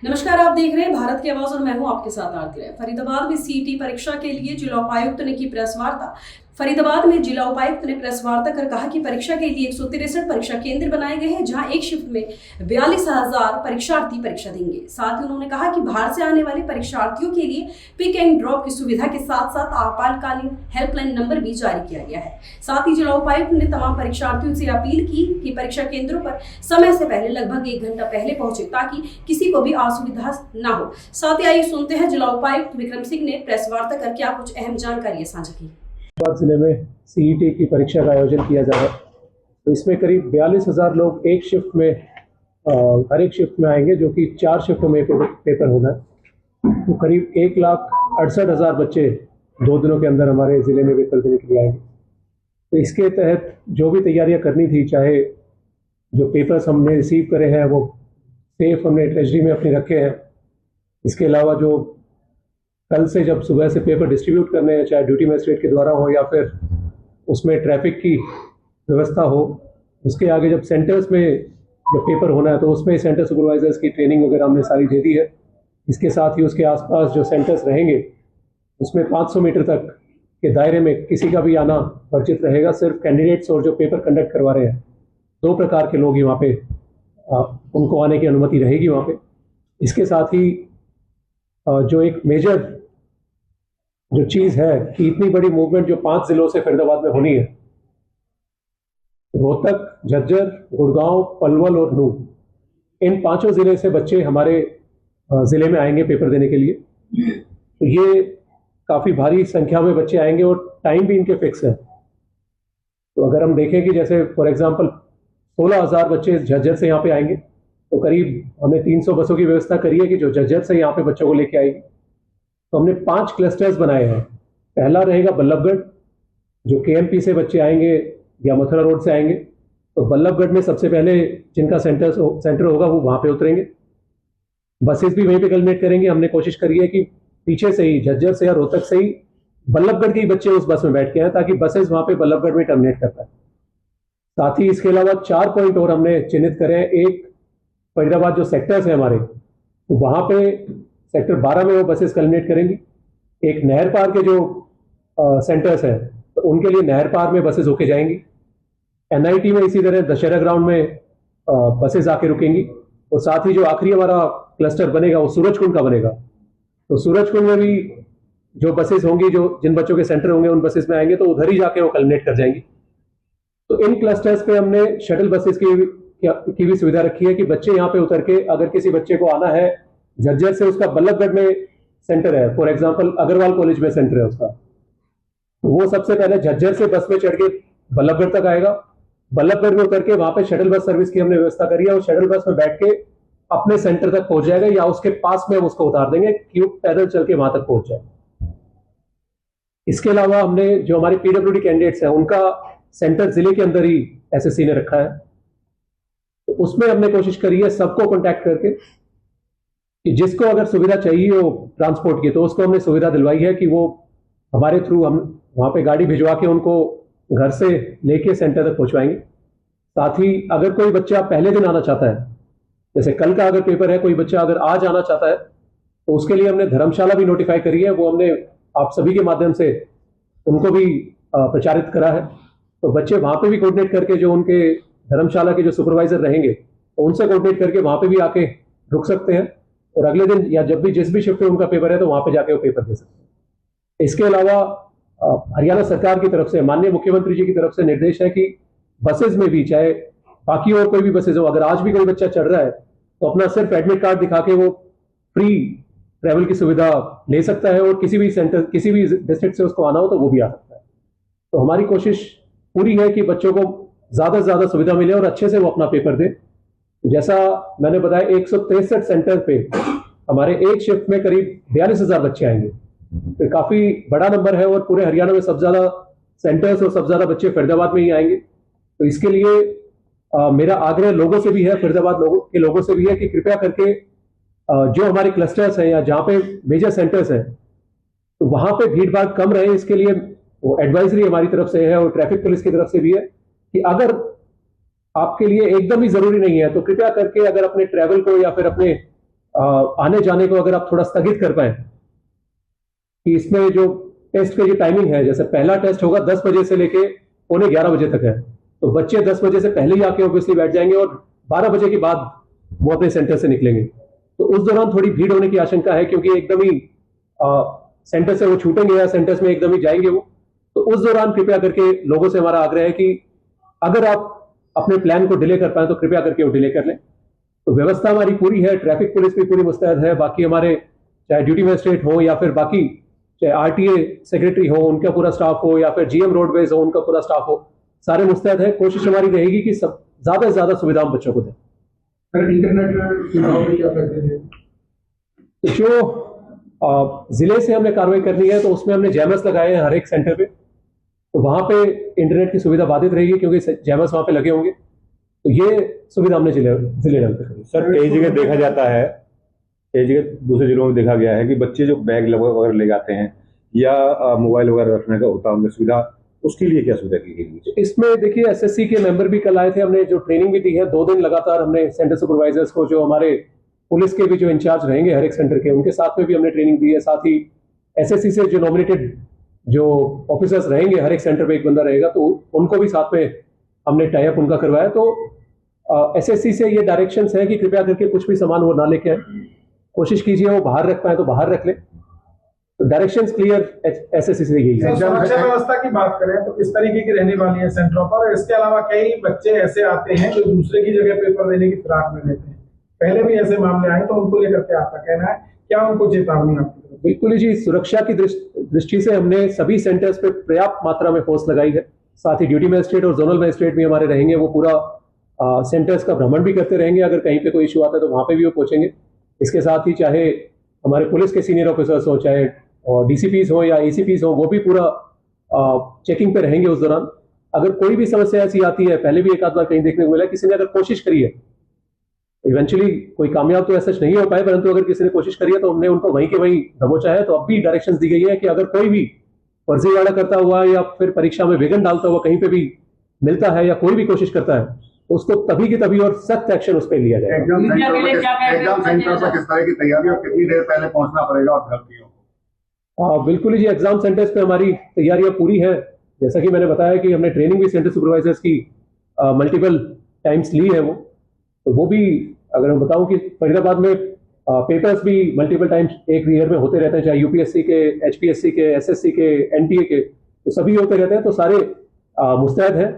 नमस्कार, आप देख रहे हैं भारत की आवाज और मैं हूं आपके साथ आरती राय। फरीदाबाद में सीईटी परीक्षा के लिए जिला उपायुक्त ने की प्रेस वार्ता। फरीदाबाद में जिला उपायुक्त ने प्रेस वार्ता कर कहा कि परीक्षा के लिए 163 परीक्षा केंद्र बनाए गए हैं, जहां एक शिफ्ट में 42,000 परीक्षार्थी परीक्षा देंगे। साथ ही उन्होंने कहा कि बाहर से आने वाले परीक्षार्थियों के लिए पिक एंड ड्रॉप की सुविधा के साथ साथ आपातकालीन हेल्पलाइन नंबर भी जारी किया गया है। साथ ही जिला उपायुक्त ने तमाम परीक्षार्थियों से अपील की कि परीक्षा केंद्रों पर समय से पहले लगभग 1 घंटा पहले पहुंचे, ताकि किसी को भी असुविधा न हो। साथ ही आइए सुनते हैं जिला उपायुक्त विक्रम सिंह ने प्रेस वार्ता कर क्या कुछ अहम जानकारी साझा की। जिले में सीईटी की परीक्षा का आयोजन किया जा रहा है, तो इसमें करीब 42,000 लोग एक शिफ्ट में हर एक शिफ्ट में आएंगे, जो कि 4 शिफ्टों में पेपर होना है। तो करीब 1,68,000 बच्चे 2 दिनों के अंदर हमारे ज़िले में पेपर देने के लिए आएंगे। तो इसके तहत जो भी तैयारियां करनी थी, चाहे जो पेपर्स हमने रिसीव करे हैं वो सेफ हमने ट्रेजरी में अपने रखे हैं, इसके अलावा जो कल से जब सुबह से पेपर डिस्ट्रीब्यूट करने हैं, चाहे ड्यूटी मजिस्ट्रेट के द्वारा हो या फिर उसमें ट्रैफिक की व्यवस्था हो, उसके आगे जब सेंटर्स में जब पेपर होना है तो उसमें सेंटर सुपरवाइजर्स की ट्रेनिंग वगैरह हमने सारी दे दी है। इसके साथ ही उसके आसपास जो सेंटर्स रहेंगे उसमें 500 मीटर तक के दायरे में किसी का भी आना वर्जित रहेगा। सिर्फ कैंडिडेट्स और जो पेपर कंडक्ट करवा रहे हैं, 2 प्रकार के लोग ही वहाँ पे उनको आने की अनुमति रहेगी वहाँ पे। इसके साथ ही जो एक मेजर जो चीज़ है कि इतनी बड़ी मूवमेंट जो 5 जिलों से फरीदाबाद में होनी है, रोहतक, झज्जर, गुड़गांव, पलवल और नूंह, इन 5 जिले से बच्चे हमारे ज़िले में आएंगे पेपर देने के लिए। तो ये काफ़ी भारी संख्या में बच्चे आएंगे और टाइम भी इनके फिक्स है। तो अगर हम देखें कि जैसे फॉर एग्जांपल 16,000 बच्चे झज्जर से यहाँ पे आएंगे, तो करीब हमने 300 बसों की व्यवस्था करी है कि जो झज्जर से यहाँ पे बच्चों को लेके आएगी। तो हमने 5 क्लस्टर्स बनाए हैं। पहला रहेगा बल्लभगढ़, जो केएमपी से बच्चे आएंगे या मथुरा रोड से आएंगे, तो बल्लभगढ़ में सबसे पहले जिनका सेंटर होगा वो वहाँ पे उतरेंगे। बसेस भी वहीं पे कल्मिनेट करेंगे। हमने कोशिश करी है कि पीछे से ही झज्जर से या रोहतक से ही बल्लभगढ़ के ही बच्चे उस बस में बैठ के आए, ताकि बसेस वहाँ पे बल्लभगढ़ में टर्मिनेट कर पाए। साथ ही इसके अलावा 4 पॉइंट और हमने चिन्हित करे हैं। एक, फरीदाबाद जो सेक्टर्स हैं हमारे, तो वहाँ पे सेक्टर 12 में वो बसेस कल्मिनेट करेंगी। एक नहर पार के जो सेंटर्स हैं, तो उनके लिए नहर पार में बसेस होके जाएंगी। एनआईटी में इसी तरह दशहरा ग्राउंड में बसेस आके रुकेंगी। और साथ ही जो आखिरी हमारा क्लस्टर बनेगा वो सूरजकुंड का बनेगा। तो सूरजकुंड में भी जो बसेस होंगी, जो जिन बच्चों के सेंटर होंगे उन बसेस में आएंगे, तो उधर ही जाके वो कल्मिनेट कर जाएंगी। तो इन क्लस्टर्स पे हमने शटल बसेस की भी सुविधा रखी है कि बच्चे यहाँ पे उतर के, अगर किसी बच्चे को आना है झज्जर से, उसका बल्लभगढ़ में सेंटर है, फॉर एग्जांपल अग्रवाल कॉलेज में सेंटर है उसका, तो वो सबसे पहले झज्जर से बस में चढ़ के बल्लभगढ़ तक आएगा। बल्लभगढ़ में उतर के वहां पे शटल बस सर्विस की हमने व्यवस्था करी है, और शटल बस में बैठ के अपने सेंटर तक पहुंच जाएगा, या उसके पास में हम उसको उतार देंगे कि वो पैदल चल के वहां तक पहुंच जाए। इसके अलावा हमने जो हमारे पीडब्ल्यूडी कैंडिडेट्स हैं उनका सेंटर जिले के अंदर ही एसएससी ने रखा है। तो उसमें हमने कोशिश करी है सबको कॉन्टैक्ट करके कि जिसको अगर सुविधा चाहिए हो ट्रांसपोर्ट की, तो उसको हमने सुविधा दिलवाई है कि वो हमारे थ्रू हम वहाँ पे गाड़ी भिजवा के उनको घर से लेके सेंटर तक पहुँचवाएंगे। साथ ही अगर कोई बच्चा पहले दिन आना चाहता है, जैसे कल का अगर पेपर है, कोई बच्चा अगर आज आना चाहता है, तो उसके लिए हमने धर्मशाला भी नोटिफाई करी है। वो हमने आप सभी के माध्यम से उनको भी प्रचारित करा है। तो बच्चे वहाँ पे भी कोऑर्डिनेट करके, जो उनके धर्मशाला के जो सुपरवाइजर रहेंगे, तो उनसे कोऑर्डिनेट करके वहाँ पे भी आके रुक सकते हैं, और अगले दिन या जब भी जिस भी शिफ्ट में उनका पेपर है, तो वहाँ पे जाके वो पेपर दे सकते हैं। इसके अलावा हरियाणा सरकार की तरफ से, माननीय मुख्यमंत्री जी की तरफ से निर्देश है कि बसेज में भी, चाहे बाकी और कोई भी बसेज हो, अगर आज भी कोई बच्चा चढ़ रहा है तो अपना सिर्फ एडमिट कार्ड दिखा के वो फ्री ट्रैवल की सुविधा ले सकता है, और किसी भी सेंटर, किसी भी डिस्ट्रिक्ट से उसको आना हो तो वो भी आ सकता है। तो हमारी कोशिश पूरी है कि बच्चों को ज्यादा से ज्यादा सुविधा मिले और अच्छे से वो अपना पेपर दे। जैसा मैंने बताया, 163 सेंटर पे हमारे एक शिफ्ट में करीब 42,000 बच्चे आएंगे। तो काफी बड़ा नंबर है, और पूरे हरियाणा में सबसे ज्यादा सेंटर्स और सबसे ज्यादा बच्चे फरीदाबाद में ही आएंगे। तो इसके लिए मेरा आग्रह लोगों से भी है, फरीदाबाद के लोगों से भी है कि कृपया करके जो हमारे क्लस्टर्स हैं या जहाँ पे मेजर सेंटर्स हैं, तो वहां पे भीड़ भाड़ कम रहे। इसके लिए वो एडवाइजरी हमारी तरफ से है और ट्रैफिक पुलिस की तरफ से भी है कि अगर आपके लिए एकदम ही जरूरी नहीं है तो कृपया करके अगर अपने ट्रैवल को या फिर अपने आने जाने को अगर आप थोड़ा स्थगित कर पाए, कि इसमें जो टेस्ट की जो टाइमिंग है, जैसे पहला टेस्ट होगा 10 बजे से लेके 11:45 तक है, तो बच्चे 10 बजे से पहले ही आके ऑब्वियसली बैठ जाएंगे और 12 बजे के बाद वो अपने सेंटर से निकलेंगे। तो उस दौरान थोड़ी भीड़ होने की आशंका है, क्योंकि एकदम ही सेंटर से वो छूटेंगे या सेंटर्स में एकदम ही जाएंगे वो। तो उस दौरान कृपया करके लोगों से हमारा आग्रह है कि अगर आप अपने प्लान को डिले कर पाए तो कृपया करके वो डिले कर लें। तो व्यवस्था हमारी पूरी है, ट्रैफिक पुलिस भी पूरी मुस्तैद है, बाकी हमारे चाहे ड्यूटी मजिस्ट्रेट हो या फिर बाकी चाहे आरटीए सेक्रेटरी हो उनका पूरा स्टाफ हो या फिर जीएम रोडवेज हो उनका पूरा स्टाफ हो, सारे मुस्तैद है। कोशिश हमारी रहेगी कि सब ज्यादा से ज्यादा सुविधा हम बच्चों को दें। इंटरनेट सुविधाओं की क्या करते हैं? जो जिले से हमने कार्रवाई करनी है तो उसमें हमने जैमस लगाए हैं हर एक सेंटर पे, तो वहां पे इंटरनेट की सुविधा बाधित रहेगी क्योंकि जैमस वहां पे लगे होंगे। तो ये सुविधा हमने जिले लेवल पे करी। सर, कई जगह देखा जाता है, कई जगह दूसरे जिलों में देखा गया है कि बच्चे जो बैग वगैरह ले जाते हैं या मोबाइल वगैरह रखने का होता है उनमें सुविधा, उसके लिए क्या सुविधा की गई है? इसमें देखिए एसएससी के मेंबर भी कल आए थे, हमने जो ट्रेनिंग भी दी है 2 दिन लगातार हमने सेंटर सुपरवाइजर्स को, जो हमारे पुलिस के भी जो इंचार्ज रहेंगे हर एक सेंटर के, उनके साथ में भी हमने ट्रेनिंग दी है। साथ ही एसएससी से जो नॉमिनेटेड जो ऑफिसर्स रहेंगे हर एक सेंटर पे एक बंदा रहेगा, तो उनको भी साथ में हमने टाई अप उनका करवाया। तो एसएससी से ये डायरेक्शंस है कि कृपया करके कुछ भी सामान वो ना लेके आए, कोशिश कीजिए वो बाहर रख पाए तो बाहर रख ले। तो डायरेक्शंस क्लियर एसएससी से गई है। सुरक्षा व्यवस्था की बात करें तो किस तरीके की रहने वाली है सेंटरों पर? इसके अलावा कई बच्चे ऐसे आते हैं जो दूसरे की जगह पेपर देने की फिराक में रहते हैं, पहले भी ऐसे मामले आए, तो उनको लेकर के आपका कहना है, क्या उनको चेतावनी आपकी तरफ? बिल्कुल जी, सुरक्षा की दृष्टि से हमने सभी सेंटर्स पे पर्याप्त मात्रा में फोर्स लगाई है। साथ ही ड्यूटी मजिस्ट्रेट और जोनल मजिस्ट्रेट भी हमारे रहेंगे, वो पूरा सेंटर्स का भ्रमण भी करते रहेंगे। अगर कहीं पे कोई इशू आता है तो वहां पे भी वो पहुंचेंगे। इसके साथ ही चाहे हमारे पुलिस के सीनियर ऑफिसर्स हो, चाहे डीसीपीज हो या एसीपीज हो, वो भी पूरा चेकिंग पे रहेंगे उस दौरान। अगर कोई भी समस्या ऐसी आती है, पहले भी एक आध बार कहीं देखने को मिला, किसी ने अगर कोशिश करी है, इवेंचुअली कोई कामयाब तो ऐसा नहीं हो पाए, परंतु अगर किसी ने कोशिश करी है तो हमने उनको वहीं के वहीं दबोचा है। तो अब भी डायरेक्शंस दी गई है कि अगर कोई भी फर्जीवाड़ा करता हुआ या फिर परीक्षा में विघ्न डालता हुआ कहीं पे भी मिलता है या कोई भी कोशिश करता है, तो उसको तभी की तभी और सख्त एक्शन उस पर लिया जाएगा। एग्जाम सेंटर पर किस तरह की तैयारी और कितनी देर पहले पहुंचना पड़ेगा अभ्यर्थियों को? बिल्कुल जी, एग्जाम सेंटर्स पे हमारी तैयारियां पूरी है। जैसा कि मैंने बताया कि हमने ट्रेनिंग भी सेंटर सुपरवाइजर्स की मल्टीपल टाइम्स ली है, वो भी अगर मैं बताऊं कि फरीदाबाद में पेपर्स भी मल्टीपल टाइम्स एक ईयर में होते रहते हैं, चाहे यूपीएससी के, एचपीएससी के, एसएससी के, एनटीए के, तो सभी होते रहते हैं। तो सारे मुस्तैद हैं।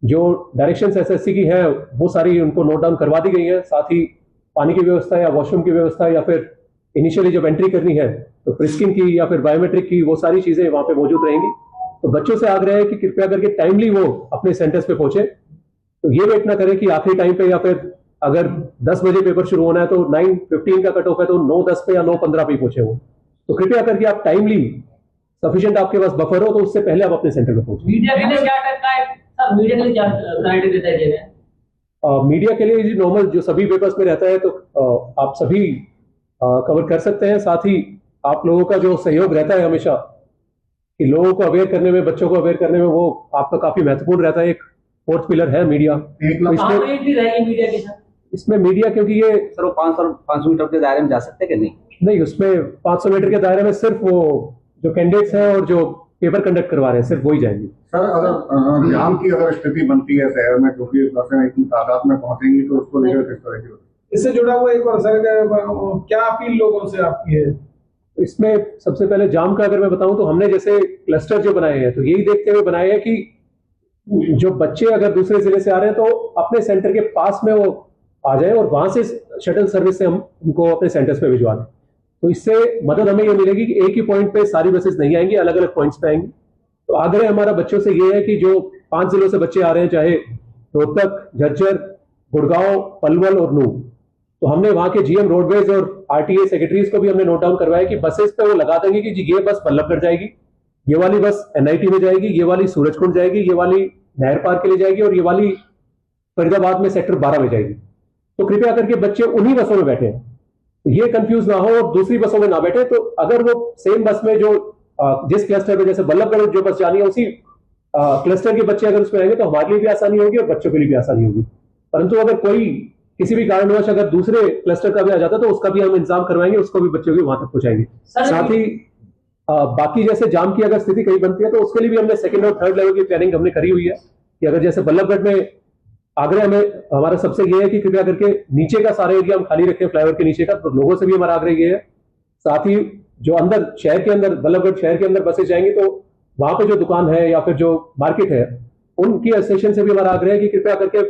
जो डायरेक्शंस एसएससी की है वो सारी उनको नोट डाउन करवा दी गई है। साथ ही पानी की व्यवस्था या वॉशरूम की व्यवस्था या फिर इनिशियली जब एंट्री करनी है तो फ्रिस्किंग की या फिर बायोमेट्रिक की, वो सारी चीजें वहां पे मौजूद रहेंगी। तो बच्चों से आग्रह है कि कृपया करके टाइमली वो अपने सेंटर्स पे पहुंचे। तो ये वेट ना करें कि आखिरी टाइम पे, या फिर अगर 10 बजे पेपर शुरू होना है तो 9:15 का कट ऑफ है तो 9:10 पे या 9:15 पे पहुंचे हो। तो कृपया करके आप टाइमली, सफिशिएंट आपके पास बफर हो तो उससे पहले आप अपने सेंटर पे पहुंचे। मीडिया के लिए क्या करता है सर? मीडिया के लिए क्या गारंटी देता है ये? मीडिया के लिए नॉर्मल जो सभी पेपर्स में रहता है, तो आप सभी कवर कर सकते हैं। साथ ही आप लोगों का जो सहयोग रहता है हमेशा, कि लोगों को अवेयर करने में, बच्चों को अवेयर करने में, वो आपका काफी महत्वपूर्ण रहता है। एक फोर्थ पिलर है मीडिया। इसमें मीडिया, क्योंकि ये सर वो 500 मीटर के दायरे में जा सकते हैं कि नहीं, उसमें 500 मीटर के दायरे में सिर्फ वो जो कैंडिडेट्स हैं और जो पेपर कंडक्ट करवा रहे हैं सिर्फ वही जाएंगे। सर, अगर जाम की अगर स्थिति बनती है शहर में, क्योंकि बसें इतनी तादाद में पहुंचेंगी, तो उसको लेकर किस तरह की? इससे जुड़ा हुआ एक और सर, क्या अपील लोगों से आपकी है? इसमें सबसे पहले जाम का अगर मैं बताऊं तो हमने जैसे क्लस्टर जो बनाए हैं, तो यही देखते हुए बनाए हैं कि जो बच्चे अगर दूसरे जिले से आ रहे हैं तो अपने सेंटर के पास में वो आ जाए और वहां से शटल सर्विस से हम उनको अपने सेंटर्स पे भिजवा दें। तो इससे मदद हमें ये मिलेगी कि एक ही पॉइंट पे सारी बसेस नहीं आएंगी, अलग अलग पॉइंट्स पे आएंगी। तो आग्रह हमारा बच्चों से ये है कि जो 5 जिलों से बच्चे आ रहे हैं, चाहे रोहतक, झज्जर, गुड़गांव, पलवल और नूंह, तो हमने वहां के जीएम रोडवेज और आरटीए सेक्रेटरीज को भी हमने नोट डाउन करवाया कि बसेस पे वो लगा देंगे कि जी ये बस बल्लभगढ़ जाएगी, ये वाली बस एनआईटी में जाएगी, ये वाली सूरजकुंड जाएगी, ये वाली नहर पार्क के लिए जाएगी और ये वाली फरीदाबाद में सेक्टर 12 में जाएगी। तो कृपया करके बच्चे उन्हीं बसों में बैठे हैं, तो ये कंफ्यूज ना हो और दूसरी बसों में ना बैठे। तो अगर वो सेम बस में जो जिस क्लस्टर में, जैसे बल्लभगढ़ जो बस जानी है, उसी क्लस्टर के बच्चे अगर उसमें आएंगे तो हमारे लिए भी आसानी होगी और बच्चों के लिए भी आसानी होगी। परंतु अगर कोई किसी भी कारणवश अगर दूसरे क्लस्टर का भी आ जाता तो उसका भी हम इंतजाम करवाएंगे, उसको भी बच्चों को वहां तक पहुंचाएंगे। साथ ही बाकी जैसे जाम की अगर स्थिति कहीं बनती है तो उसके लिए भी हमने सेकंड और थर्ड लेवल की प्लानिंग हमने करी हुई है कि अगर जैसे बल्लभगढ़ में आग्रह हमें हमारा सबसे ये है कि कृपया करके नीचे का सारा एरिया हम खाली रखें फ्लाईओवर के नीचे का, तो लोगों से भी हमारा आग्रह ये है। साथ ही जो अंदर शहर के अंदर बल्लभगढ़ शहर के अंदर बसें जाएंगी तो वहां पे जो दुकान है या फिर जो मार्केट है उनकी एसोसिएशन से भी हमारा आग्रह है कि कृपया करके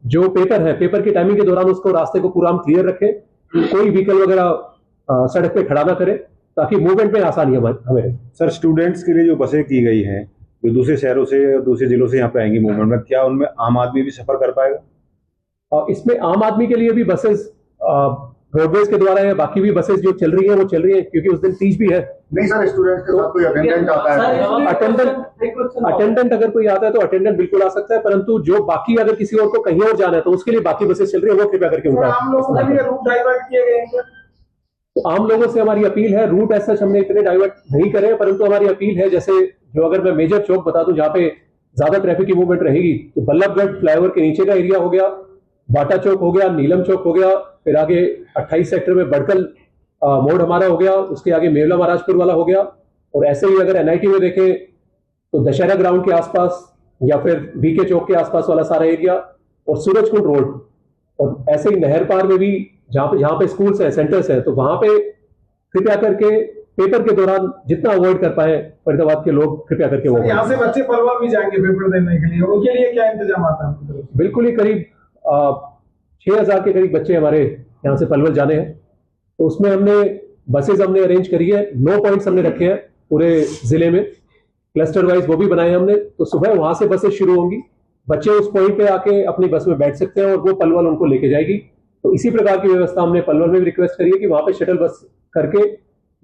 जो पेपर है पेपर की टाइमिंग के दौरान उसको रास्ते को पूरा हम क्लियर रखें, कोई व्हीकल वगैरह सड़क पे खड़ा ना करे ताकि मूवमेंट में आसानी हमें। सर स्टूडेंट्स के लिए जो बसें की गई हैं जो दूसरे शहरों से दूसरे जिलों से यहाँ पे आएंगी मूवमेंट में, क्या उनमें आम आदमी भी सफर कर पाएगा? और इसमें आम आदमी के लिए भी बसेस रोडवेज के द्वारा है, बाकी भी बसेस जो चल रही है वो चल रही है क्योंकि उस दिन तीज भी है। नहीं सर, स्टूडेंट्स के साथ कोई अटेंडेंट आता है? अटेंडेंट अगर कोई आता है तो अटेंडेंट बिल्कुल आ सकता है, परंतु जो बाकी अगर किसी और को कहीं और जाना है तो उसके लिए बाकी बसेस चल रही है, वो कृपया करके उनका आम लोगों के लिए रूट डाइवर्ट किए गए हैं। तो आम लोगों से हमारी अपील है, रूट ऐसा हमने इतने डाइवर्ट नहीं करे, परंतु हमारी अपील है जैसे जो अगर मैं मेजर चौक बता दूं जहां पे ज्यादा ट्रैफिक की मूवमेंट रहेगी तो बल्लभगढ़ फ्लाईओवर के नीचे का एरिया हो गया, बाटा चौक हो गया, नीलम चौक हो गया, फिर आगे 28 सेक्टर में बड़कल मोड़ हमारा हो गया, उसके आगे मेवला महाराजपुर वाला हो गया, और ऐसे ही अगर एनआईटी में देखें तो दशहरा ग्राउंड के आसपास या फिर बीके चौक के आसपास वाला सारा एरिया और सूरजकुंड रोड, और ऐसे ही नहर पार में भी जहां पे स्कूल्स है सेंटर्स है तो वहां पे कृपया करके पेपर के दौरान जितना अवॉइड कर पाए फरीदाबाद के लोग कृपया करके वो। यहाँ से बच्चे पलवल भी जाएंगे पेपर देने के लिए, उनके लिए क्या इंतजाम आता है? बिल्कुल ही करीब 6000 के करीब बच्चे हमारे यहाँ से पलवल जाने हैं, तो उसमें हमने बसेस हमने अरेंज करी है, 9 पॉइंट्स हमने रखे हैं पूरे जिले में, क्लस्टर वाइज वो भी बनाए हैं हमने। तो सुबह वहां से बसेस शुरू होंगी, बच्चे उस पॉइंट पे आके अपनी बस में बैठ सकते हैं और वो पलवल उनको लेके जाएगी। तो इसी प्रकार की व्यवस्था हमने पलवल में भी रिक्वेस्ट करी है कि वहां पे शटल बस करके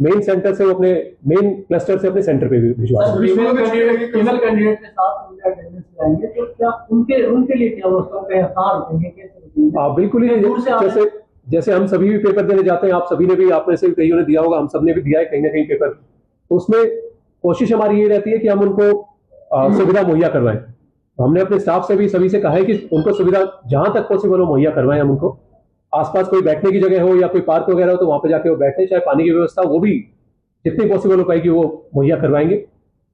मेन सेंटर से वो अपने मेन क्लस्टर से अपने सेंटर पे भी भिजवा सकते हैं। फीमेल कैंडिडेट के साथ उनका अटेंडेंस लाएंगे तो क्या उनके लिए क्या व्यवस्था कहाँ रुकेंगे, कैसे रुकेंगे? बिल्कुल ही जैसे हम सभी भी पेपर देने जाते हैं, आप सभी ने भी, आप में से कईयों ने दिया होगा, हम सब ने भी दिया है कहीं ना कहीं पेपर, तो उसमें कोशिश हमारी ये रहती है कि हम उनको सुविधा मुहैया करवाएं। हमने अपने स्टाफ से भी सभी से कहा है कि उनको सुविधा जहां तक पॉसिबल हो मुहैया करवाएं, हम उनको आसपास कोई बैठने की जगह हो या कोई पार्क वगैरह हो तो वहां पे जाके वो बैठे, चाहे पानी की व्यवस्था वो भी जितनी पॉसिबल हो पाएगी वो मुहैया करवाएंगे।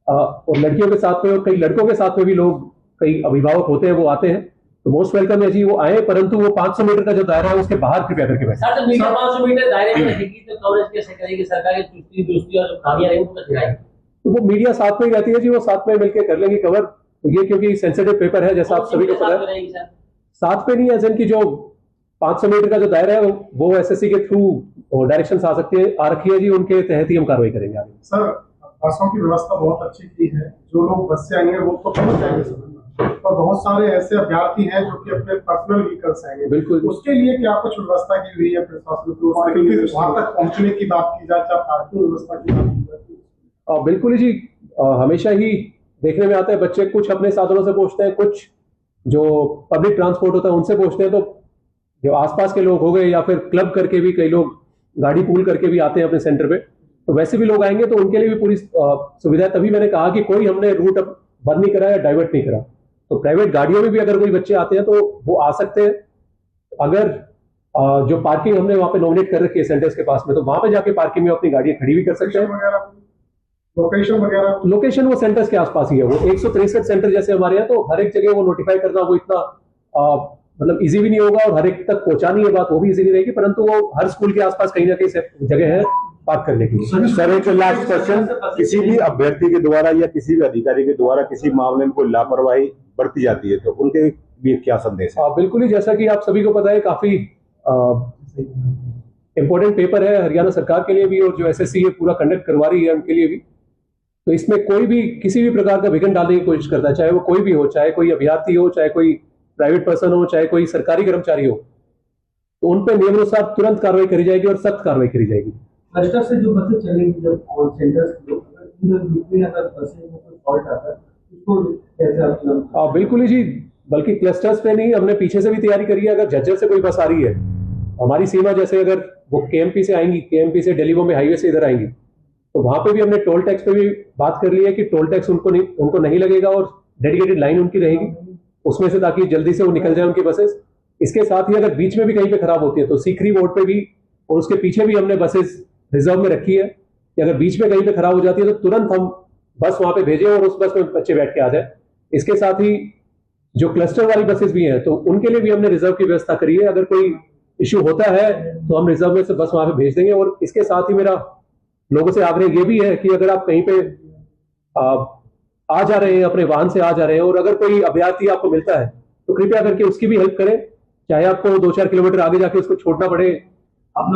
और लड़कियों के साथ में और कई लड़कों के साथ में भी लोग, कई अभिभावक होते हैं वो आते हैं, तो मोस्ट वेलकम है जी, वो आए, परंतु वो 500 मीटर का जो दायरा है उसके बाहर कृपया करके बैठे। 500 मीटर दायरे में रहेगी तो कवरेज कैसे करेगी सरकार की चुस्ती और जो खामियां रहेंगी वो कैसे? तो वो मीडिया साथ में ही रहती है जी, वो साथ में मिलकर कर लेंगे कवर। तो ये क्योंकि सेंसिटिव पेपर है जैसा आप सभी को पता है, साथ में नहीं है की जो 500 मीटर का जो दायरा है वो एसएससी के थ्रू डायरेक्शन आ सकती है, आ रखी है जी, उनके तहत ही हम कार्रवाई करेंगे आगे। सर बसों की व्यवस्था बहुत अच्छी की है, जो लोग बस से आएंगे वो तो पहुंच जाएंगे समय, और बहुत सारे ऐसे अभ्यर्थी हैं जो कि अपने पर्सनल व्हीकल्स आएंगे, बिल्कुल उसके लिए क्या कुछ व्यवस्था की हुई है प्रशासन की? वहां तक पहुंचने की बात की जाए, चाहे पार्किंग व्यवस्था की बात की जाए? बिल्कुल जी, हमेशा ही देखने में आता है बच्चे कुछ अपने साधनों से पहुंचते हैं, कुछ जो पब्लिक ट्रांसपोर्ट होता है उनसे पहुंचते हैं, तो जो आसपास के लोग हो गए या फिर क्लब करके भी कई लोग गाड़ी पूल करके भी आते हैं अपने सेंटर पे, तो वैसे भी लोग आएंगे तो उनके लिए भी पूरी सुविधा। तभी मैंने कहा कि कोई हमने रूट बंद नहीं करा या डाइवर्ट नहीं करा, तो प्राइवेट गाड़ियों में भी अगर कोई बच्चे आते हैं तो वो आ सकते हैं। अगर जो पार्किंग हमने वहां पे नॉमिनेट कर रखी है सेंटर्स के पास में, तो वहां पे जाके पार्किंग में अपनी गाड़ियां खड़ी भी कर सकते हैं। लोकेशन वो सेंटर्स के आसपास ही है, वो 163 सेंटर जैसे हमारे यहाँ, तो हर एक जगह वो नोटिफाई करना वो इतना मतलब इजी भी नहीं होगा, और हर एक तक पहुंचानी है बात वो भी इजी नहीं रहेगी, परंतु वो हर स्कूल के आसपास कहीं ना कहीं जगह है पार्क करने की। सर एक लास्ट क्वेश्चन, किसी भी अभ्यर्थी के द्वारा या किसी भी अधिकारी के द्वारा किसी मामले में कोई लापरवाही बरती जाती है तो उनके लिए क्या संदेश है? बिल्कुल ही, जैसा कि आप सभी को पता है काफी इंपॉर्टेंट पेपर है हरियाणा सरकार के लिए भी, और जो एसएससी ये पूरा कंडक्ट करवा रही है उनके लिए भी, तो इसमें कोई भी किसी भी प्रकार का विघ्न डालने की कोशिश करता है, चाहे वो कोई भी हो, चाहे कोई अभ्यर्थी हो, चाहे कोई प्राइवेट पर्सन हो, चाहे कोई सरकारी कर्मचारी हो, तो उन पर नियमानुसार तुरंत कार्रवाई करी जाएगी और सख्त कार्रवाई करी जाएगी। क्लस्टर से जो बसें चलेंगी, जब सेंटर्स अगर बसें में कोई फॉल्ट आता है उसको कैसे आप? बिल्कुल ही जी, बल्कि क्लस्टर्स पे नहीं, हमने पीछे से भी तैयारी करी है। अगर झज्जर से कोई बस आ रही है, हमारी सीमा जैसे अगर वो केएमपी से आएंगी, केएमपी से दिल्ली बॉम्बे हाईवे से इधर आएंगी, तो वहां पे भी हमने टोल टैक्स पे भी बात कर ली है कि टोल टैक्स उनको नहीं लगेगा और डेडिकेटेड लाइन उनकी रहेगी उसमें से, ताकि जल्दी से वो निकल जाए उनकी बसेस। इसके साथ ही अगर बीच में भी कहीं पे खराब होती है तो सीखरी रोड पे भी और उसके पीछे भी हमने बसेस रिजर्व में रखी है कि अगर बीच में कहीं पे खराब हो जाती है तो तुरंत हम बस वहां पे भेजें और उस बस में बच्चे बैठ के आ जाए। इसके साथ ही जो क्लस्टर वाली बसेस भी हैं तो उनके लिए भी हमने रिजर्व की व्यवस्था करी है। अगर कोई इश्यू होता है तो हम रिजर्व में से बस वहां पे भेज देंगे। और इसके साथ ही मेरा लोगों से आग्रह ये भी है कि अगर आप कहीं पे आ जा रहे हैं, अपने वाहन से आ जा रहे हैं और अगर कोई अभ्यर्थी आपको मिलता है तो कृपया करके उसकी भी हेल्प करें, चाहे आपको 2-4 किलोमीटर आगे जाके उसको छोड़ना पड़े। आप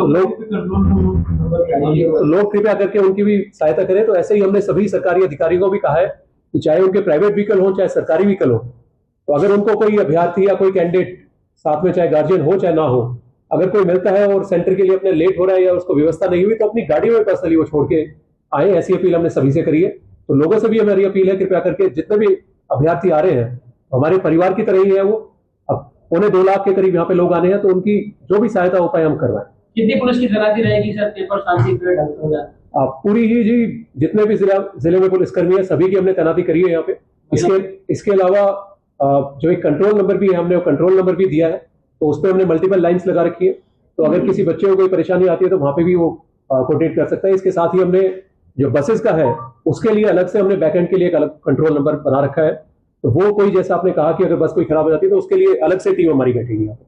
लोग कृपया करके उनकी भी सहायता करें। तो ऐसे ही हमने सभी सरकारी अधिकारियों को भी कहा है कि चाहे उनके प्राइवेट व्हीकल हो चाहे सरकारी व्हीकल हो, तो अगर उनको कोई अभ्यर्थी या कोई कैंडिडेट साथ में चाहे गार्जियन हो चाहे ना हो, अगर कोई मिलता है और सेंटर के लिए अपने लेट हो रहा है या उसको व्यवस्था नहीं हुई तो अपनी गाड़ियों में पर्सनली वो छोड़ के आए। ऐसी अपील हमने सभी से करी है। तो लोगों से भी हमारी अपील है कृपया करके जितने भी अभ्यर्थी आ रहे हैं हमारे परिवार की तरह ही है। वो अब 2.25 लाख के करीब यहाँ पे लोग आने हैं तो उनकी जो भी सहायता हो पाए हम करवाएं। कितनी पुलिस की तैनाती रहेगी सर, पेपर शांति ढंग से हो जाए? पूरी ही जी जितने भी जिले में पुलिसकर्मी है सभी की हमने तैनाती करी है यहाँ पे। इसके अलावा जो एक कंट्रोल नंबर भी है हमने वो कंट्रोल नंबर भी दिया है, तो उस पर हमने मल्टीपल लाइंस लगा रखी है। तो अगर किसी बच्चे को कोई परेशानी आती है तो वहां पे भी वो कोऑर्डिनेट कर सकता है। इसके साथ ही हमने जो बसेस का है उसके लिए अलग से हमने बैकएंड के लिए एक अलग कंट्रोल नंबर बना रखा है। तो वो कोई जैसा आपने कहा कि अगर बस कोई खराब हो जाती है तो उसके लिए अलग से टीम हमारी बैठेगी यहाँ पे।